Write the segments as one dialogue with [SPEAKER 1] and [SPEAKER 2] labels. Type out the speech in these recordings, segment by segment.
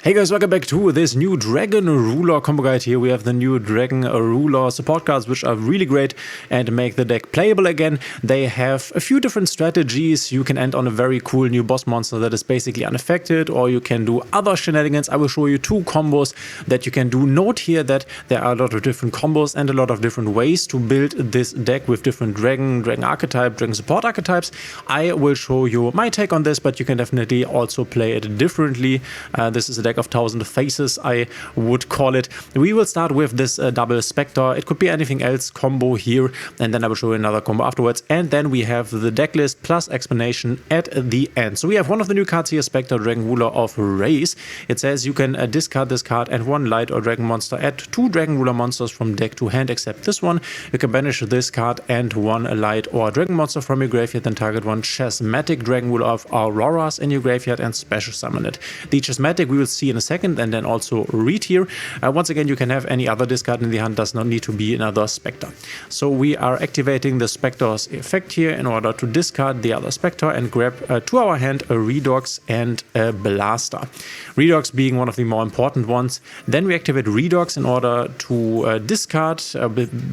[SPEAKER 1] Hey guys, welcome back to this new Dragon Ruler combo guide. Here we have the new Dragon Ruler support cards, which are really great and make the deck playable again. They have a few different strategies. You can end on a very cool new boss monster that is basically unaffected, or you can do other shenanigans. I will show you two combos that you can do. Note here that there are a lot of different combos and a lot of different ways to build this deck with different Dragon archetype, Dragon support archetypes. I will show you my take on this, but you can definitely also play it differently. This is a deck of 1000 faces, I would call it. We will start with this double Spector. It could be anything else combo here, and then I will show you another combo afterwards. And then we have the deck list plus explanation at the end. So we have one of the new cards here, Spector, Dragon Ruler of Race. It says you can discard this card and one light or dragon monster. Add 2 Dragon Ruler monsters from deck to hand, except this one. You can banish this card and one light or dragon monster from your graveyard, then target one Chasmatic Dragon Ruler of Auroras in your graveyard and special summon it. The Chasmatic we will see in a second, and then also read here. Once again, you can have any other discard in the hand, does not need to be another Spector. So we are activating the Spector's effect here in order to discard the other Spector and grab to our hand a Redox and a Blaster. Redox being one of the more important ones. Then we activate Redox in order to discard,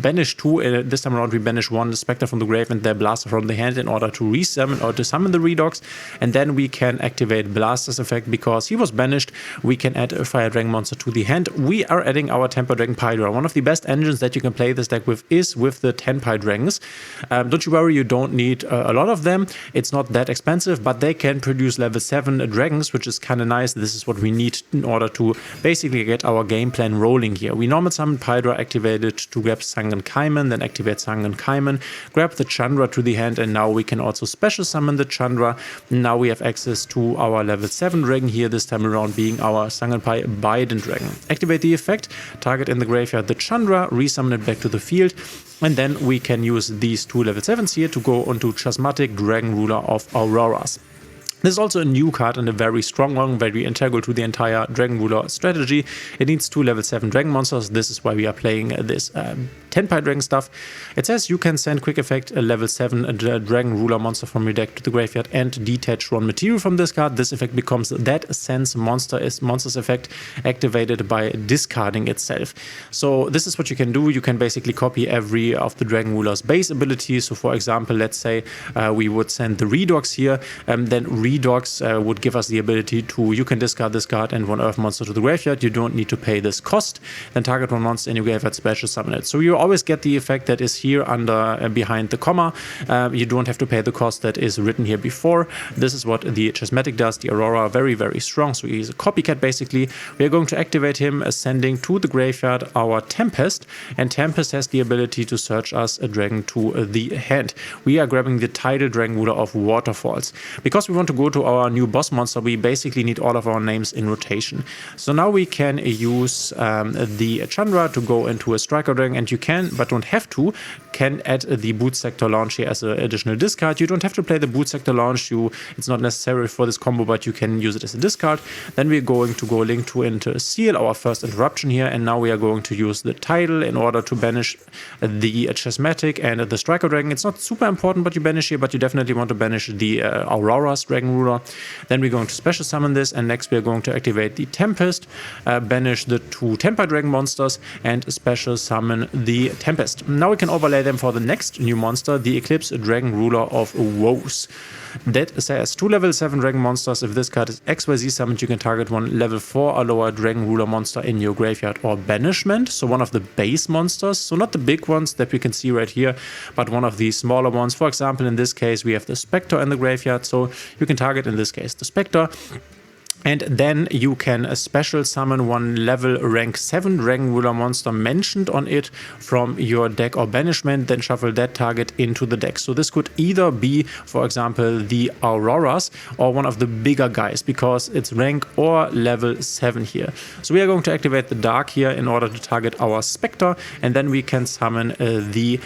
[SPEAKER 1] banish 2. This time around we banish 1 Spector from the grave and the Blaster from the hand in order to resummon or to summon the Redox. And then we can activate Blaster's effect because he was banished. We can add a Fire Dragon monster to the hand. We are adding our Temper Dragon Pydra. One of the best engines that you can play this deck with is with the Tenpai Dragons. Don't you worry, you don't need a lot of them. It's not that expensive, but they can produce level 7 dragons, which is kind of nice. This is what we need in order to basically get our game plan rolling here. We normal summon Pydra, activate it to grab Sangan Kaiman, then activate Sangan Kaiman, grab the Chandra to the hand, and now we can also special summon the Chandra. Now we have access to our level 7 dragon here, this time around being our Sanganpai Biden Dragon. Activate the effect, target in the graveyard the Chandra, resummon it back to the field, and then we can use these 2 level 7s here to go onto Chasmatic Dragon Ruler of Auroras. This is also a new card and a very strong one, very integral to the entire Dragon Ruler strategy. It needs 2 level 7 dragon monsters. This is why we are playing this Tenpai Dragon stuff. It says you can send quick effect a level 7 Dragon Ruler monster from your deck to the graveyard and detach 1 material from this card. This effect becomes that sense monster's effect activated by discarding itself. So this is what you can do. You can basically copy every of the Dragon Ruler's base abilities. So for example, let's say we would send the Redox here, then Redox would give us the ability to, you can discard this card and 1 earth monster to the graveyard. You don't need to pay this cost. Then target 1 monster in your graveyard, special summon it. So you always get the effect that is here under behind the comma. You don't have to pay the cost that is written here before. This is what the Chasmatic does. The Aurora, very, very strong. So he's a copycat basically. We are going to activate him, sending to the graveyard our Tempest. And Tempest has the ability to search us a dragon to the hand. We are grabbing the Tidal Dragon Ruler of Waterfalls. Because we want to go to our new boss monster, we basically need all of our names in rotation. So now we can use the Chandra to go into a Striker Dragon, and you can, but don't have to, can add the Boot Sector launch here as an additional discard. You don't have to play the Boot Sector launch. It's not necessary for this combo, but you can use it as a discard. Then we're going to go link to into Seal, our first interruption here, and now we are going to use the Tidal in order to banish the Chasmatic and the Striker Dragon. It's not super important what you banish here, but you definitely want to banish the Aurora's Dragon Ruler. Then we're going to special summon this, and next we're going to activate the Tempest, banish the 2 Tempai Dragon monsters, and special summon the Tempest. Now we can overlay them for the next new monster, the Eclipse Dragon Ruler of Woes. That says 2 level 7 dragon monsters. If this card is XYZ summoned, you can target 1 level 4 or lower dragon ruler monster in your graveyard or banishment. So one of the base monsters, so not the big ones that we can see right here, but one of the smaller ones. For example, in this case, we have the Spector in the graveyard. So you can target, in this case, the Spector. And then you can special summon 1 level rank 7 Dragon Ruler monster mentioned on it from your deck or banishment, then shuffle that target into the deck. So this could either be, for example, the Auroras or one of the bigger guys, because it's rank or level 7 here. So we are going to activate the Dark here in order to target our Spector, and then we can summon the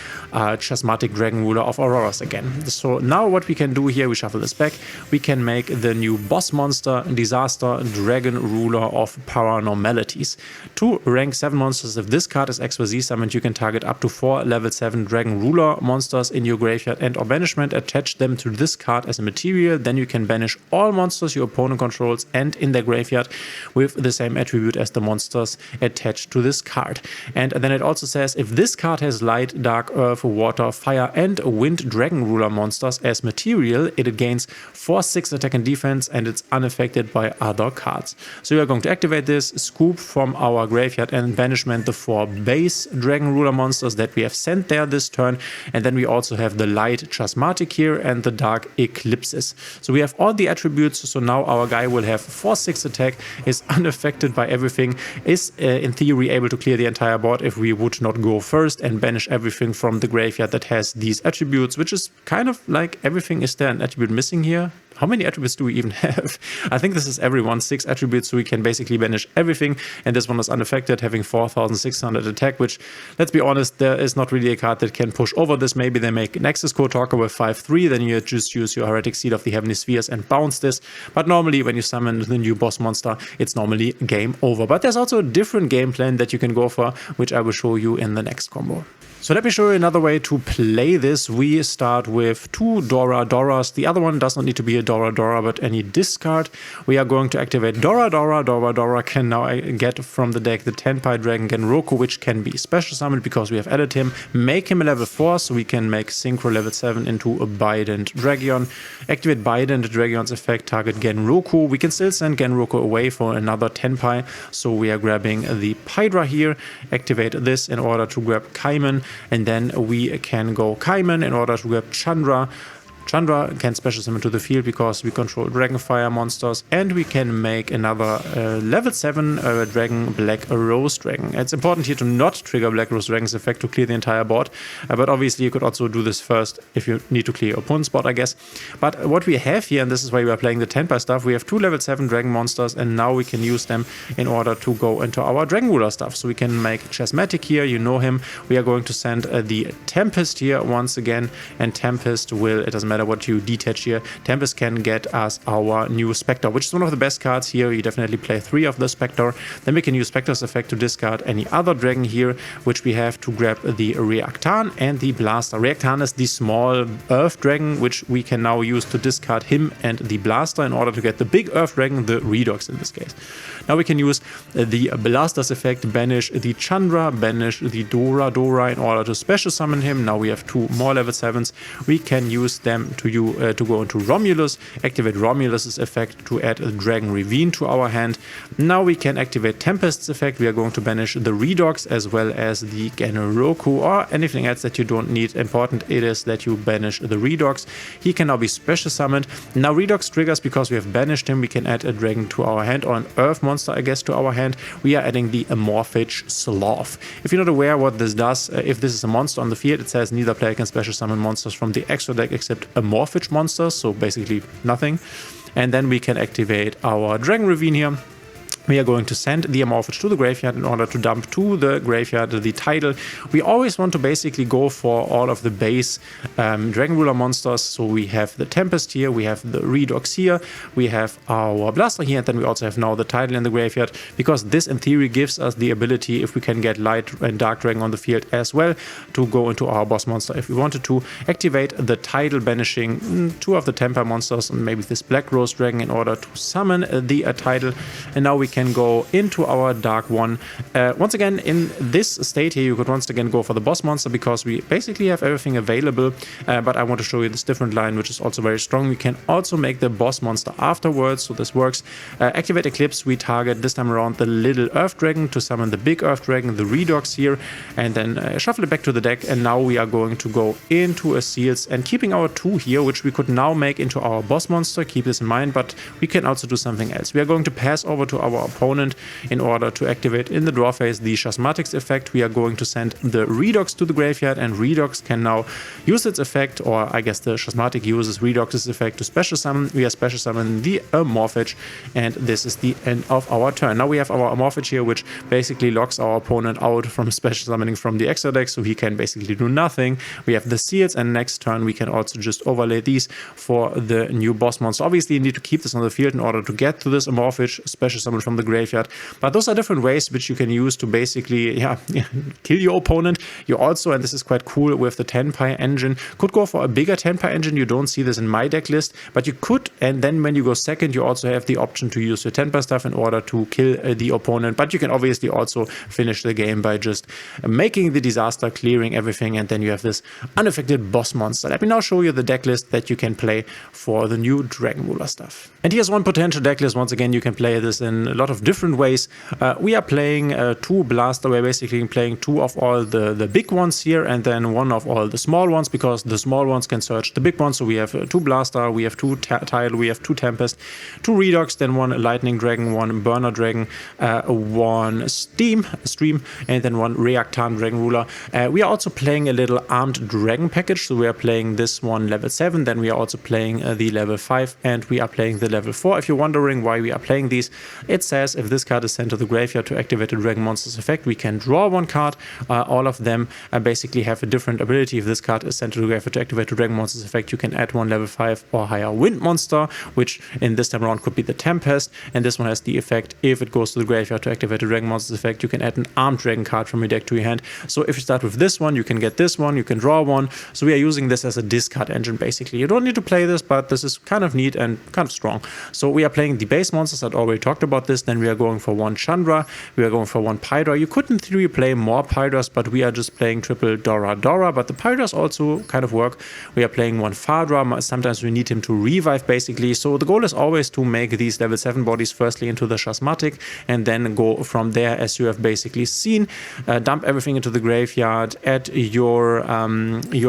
[SPEAKER 1] Chasmatic Dragon Ruler of Auroras again. So now what we can do here, we shuffle this back, we can make the new boss monster, Disaster Blaster, Dragon Ruler of Paranormalities. 2 rank 7 monsters. If this card is X or Z summoned, you can target up to 4 level 7 Dragon Ruler monsters in your graveyard and or banishment, attach them to this card as a material. Then you can banish all monsters your opponent controls and in their graveyard with the same attribute as the monsters attached to this card. And then it also says if this card has light, dark, earth, water, fire and wind Dragon Ruler monsters as material, it gains 4/6 attack and defense and it's unaffected by other cards. So we are going to activate this, scoop from our graveyard and banishment the 4 base Dragon Ruler monsters that we have sent there this turn, and then we also have the light Chasmatic here and the dark Eclipses. So we have all the attributes, so now our guy will have 4/6 attack, is unaffected by everything, is in theory able to clear the entire board if we would not go first and banish everything from the graveyard that has these attributes, which is kind of like everything. Is there an attribute missing here? How many attributes do we even have? I think this is everyone, 6 attributes, so we can basically banish everything, and this one is unaffected, having 4,600 attack, which, let's be honest, there is not really a card that can push over this. Maybe they make Nexus Core Talker with 5/3, then you just use your Heretic Seed of the Heavenly Spheres and bounce this, but normally when you summon the new boss monster, it's normally game over. But there's also a different game plan that you can go for, which I will show you in the next combo. So let me show you another way to play this. We start with 2 Doras. The other one does not need to be a Dora, but any discard. We are going to activate Dora. Dora can now get from the deck the 10-Pi Dragon Genroku, which can be special summoned because we have added him. Make him a level 4, so we can make Synchro level 7 into a Bident Dragon. Activate Bident Dragon's effect, target Genroku. We can still send Genroku away for another 10-Pi, so we are grabbing the Pydra here. Activate this in order to grab Kaiman. And then we can go Kaiman in order to grab Chandra. Chandra can special summon to the field because we control Dragonfire monsters, and we can make another level 7 Dragon Black Rose Dragon. It's important here to not trigger Black Rose Dragon's effect to clear the entire board, but obviously you could also do this first if you need to clear your opponent's board, I guess. But what we have here, and this is why we are playing the 10-Pi stuff, we have 2 level 7 Dragon monsters, and now we can use them in order to go into our Dragon Ruler stuff. So we can make Chasmatic here, you know him. We are going to send the Tempest here once again, and Tempest will, it doesn't matter what you detach here, Tempest can get us our new Spector, which is one of the best cards here. You definitely play 3 of the Spector. Then we can use Spector's effect to discard any other dragon here, which we have to grab the Reactan and the Blaster. Reactan is the small Earth Dragon, which we can now use to discard him and the Blaster in order to get the big Earth Dragon, the Redox in this case. Now we can use the Blaster's effect, banish the Chandra, banish the Dora in order to special summon him. Now we have 2 more level 7s. We can use them to go into Romulus, activate Romulus's effect to add a Dragon Ravine to our hand. Now we can activate Tempest's effect. We are going to banish the Redox as well as the Genroku or anything else that you don't need. Important it is that you banish the Redox. He can now be special summoned. Now Redox triggers because we have banished him. We can add a dragon to our hand or an Earth monster, I guess, to our hand. We are adding the Amorphage Sloth. If you're not aware what this does, if this is a monster on the field, it says neither player can special summon monsters from the extra deck except Amorphage monsters, so basically nothing. And then we can activate our Dragon Ravine here. We are going to send the Amorphage to the graveyard in order to dump to the graveyard the title. We always want to basically go for all of the base Dragon Ruler monsters. So we have the Tempest here, we have the Redox here, we have our Blaster here, and then we also have now the title in the graveyard, because this in theory gives us the ability, if we can get Light and Dark Dragon on the field as well, to go into our boss monster if we wanted to. Activate the title, banishing 2 of the Temper monsters and maybe this Black Rose Dragon in order to summon the title. And now we can go into our Dark one. Once again, in this state here, you could once again go for the boss monster because we basically have everything available, but I want to show you this different line, which is also very strong. We can also make the boss monster afterwards, so this works. Activate Eclipse, we target this time around the little Earth Dragon to summon the big Earth Dragon, the Redox here, and then shuffle it back to the deck. And now we are going to go into a Seals and keeping our 2 here, which we could now make into our boss monster. Keep this in mind, but we can also do something else. We are going to pass over to our our opponent in order to activate in the draw phase the Chasmatics effect. We are going to send the Redox to the graveyard, and Redox can now use its effect, or I guess the Chasmatic uses Redox's effect to special summon. We are special summon the Amorphage, and this is the end of our turn. Now we have our Amorphage here, which basically locks our opponent out from special summoning from the extra deck, so he can basically do nothing. We have the Seals, and next turn we can also just overlay these for the new boss monster. Obviously, you need to keep this on the field in order to get to this Amorphage special summon from the graveyard, but those are different ways which you can use to basically kill your opponent. You also, and this is quite cool, with the Tenpai engine, could go for a bigger Tenpai engine. You don't see this in my deck list, but you could, and then when you go second, you also have the option to use your Tenpai stuff in order to kill the opponent, but you can obviously also finish the game by just making the disaster, clearing everything, and then you have this unaffected boss monster. Let me now show you the deck list that you can play for the new Dragon Ruler stuff. And here's one potential deck list. Once again, you can play this in a lot of different ways. We are playing two Blaster. We're basically playing two of all the big ones here, and then one of all the small ones, because the small ones can search the big ones. So we have two Blaster, we have two Tidal, we have two Tempest, two Redox, then one Lightning Dragon, one Burner Dragon, one Stream, and then one Reactan Dragon Ruler. We are also playing a little Armed Dragon package. So we are playing this one level 7, then we are also playing the level 5, and we are playing the level 4. If you're wondering why we are playing these, it says if this card is sent to the graveyard to activate a Dragon Monster's effect, we can draw one card. All of them basically have a different ability. If this card is sent to the graveyard to activate a Dragon Monster's effect, you can add one level 5 or higher Wind Monster, which in this time around could be the Tempest, and this one has the effect, if it goes to the graveyard to activate a Dragon Monster's effect, you can add an Armed Dragon card from your deck to your hand. So if you start with this one, you can get this one, you can draw one. So we are using this as a discard engine basically. You don't need to play this, but this is kind of neat and kind of strong. So we are playing the base monsters. I'd already talked about this. Then we are going for one Chandra, we are going for one Pydra. You could in theory play more Pydras, but we are just playing triple Dora, but the Pydras also kind of work. We are playing one Fadra. Sometimes we need him to revive basically. So the goal is always to make these level 7 bodies firstly into the Chasmatic, and then go from there, as you have basically seen. Dump everything into the graveyard, add your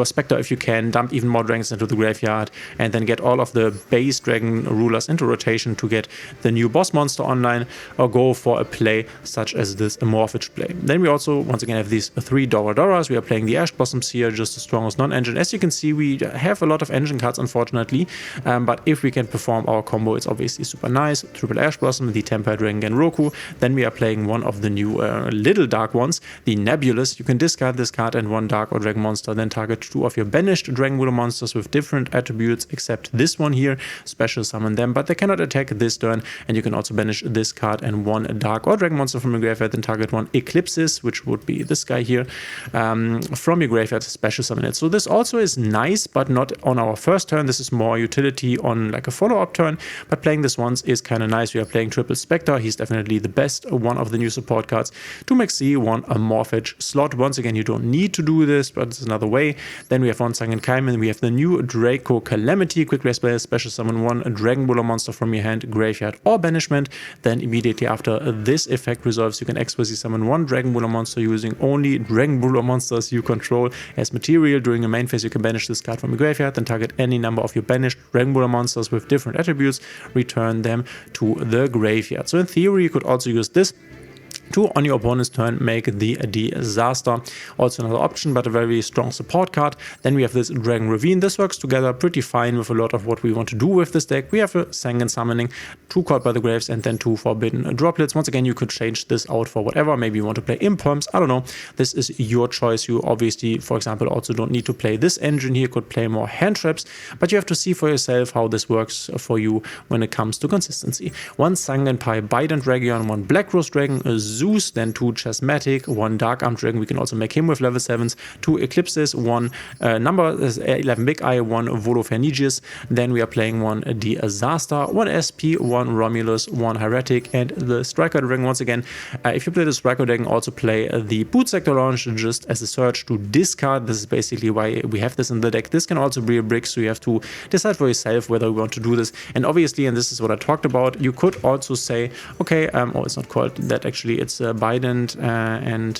[SPEAKER 1] Spectre if you can, dump even more dragons into the graveyard, and then get all of the base Dragon Rulers into rotation to get the new boss monster online, or go for a play such as this Amorphage play. Then we also once again have these three Doras. We are playing the Ash Blossoms here, just the strongest non-engine. As you can see, we have a lot of engine cards unfortunately, but if we can perform our combo, it's obviously super nice. Triple Ash Blossom, the Temper Dragon Genroku. Then we are playing one of the new little dark ones, the Nebulous. You can discard this card and one dark or dragon monster, then target two of your banished Dragon Ruler monsters with different attributes except this one here, special summon them, but they cannot attack this turn. And you can also banish this card and one dark or dragon monster from your graveyard, then target one Eclipses, which would be this guy here, from your graveyard, special summon it. So this also is nice, but not on our first turn. This is more utility on like a follow-up turn, but playing this once is kind of nice. We are playing triple Spectre. He's definitely the best one of the new support cards. 2 Maxi, 1 Amorphage slot. Once again, you don't need to do this, but it's another way. Then we have one Sangen Kaiman. We have the new Draco Calamity. Quick race player, special summon one Dragon Ruler monster from your hand, graveyard, or banishment. Then immediately after this effect resolves, you can expressly summon one Dragon Ruler monster using only Dragon Ruler monsters you control as material. During your main phase, you can banish this card from your graveyard, then target any number of your banished Dragon Ruler monsters with different attributes, return them to the graveyard. So in theory, you could also use this to, on your opponent's turn, make the disaster. Also another option, but a very strong support card. Then we have this Dragon Ravine. This works together pretty fine with a lot of what we want to do with this deck. We have a Sangen Summoning, 2 Caught by the Graves, and then 2 Forbidden Droplets. Once again, you could change this out for whatever. Maybe you want to play Imperms. I don't know. This is your choice. You obviously, for example, also don't need to play this engine here. You could play more hand traps, but you have to see for yourself how this works for you when it comes to consistency. 1 Sangen Pai Bident Dragon, 1 Black Rose Dragon, Zeus, then 2 Chasmatic, 1 Dark Arm Dragon. We can also make him with level 7s, 2 Eclipses, 1 number 11 Big Eye, 1 Volopharyngeus. Then we are playing 1 Disaster, 1 SP, 1 Romulus, 1 Heretic, and the Striker Dragon. Once again, if you play the Striker Dragon, also play the Boot Sector Launch just as a search to discard. This is basically why we have this in the deck. This can also be a brick, so you have to decide for yourself whether we want to do this. And obviously, and this is what I talked about, you could also say, okay, oh, it's not called that actually, it's Bident and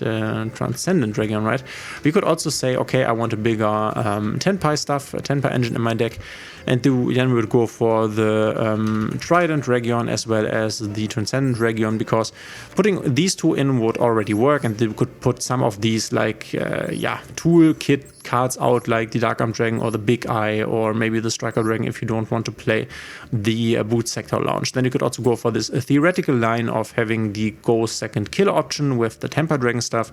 [SPEAKER 1] Transcendent Dragon, right? We could also say, okay, I want a bigger 10-pie stuff, a 10-pie engine in my deck, and then we would go for the Trident Region as well as the Transcendent Region, because putting these two in would already work, and they could put some of these like toolkit cards out, like the Dark Arm Dragon or the Big Eye, or maybe the Striker Dragon if you don't want to play the Boot Sector Launch. Then you could also go for this theoretical line of having the Go second kill option with the Temper Dragon stuff.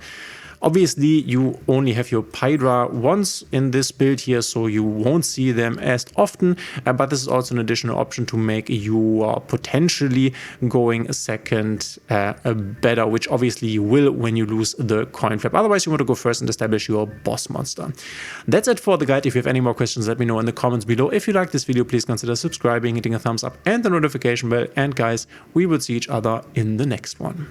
[SPEAKER 1] Obviously, you only have your Hydra once in this build here, so you won't see them as often, but this is also an additional option to make you potentially going a second better, which obviously you will when you lose the coin flip. Otherwise, you want to go first and establish your boss monster. That's it for the guide. If you have any more questions, let me know in the comments below. If you like this video, please consider subscribing, hitting a thumbs up and the notification bell. And guys, we will see each other in the next one.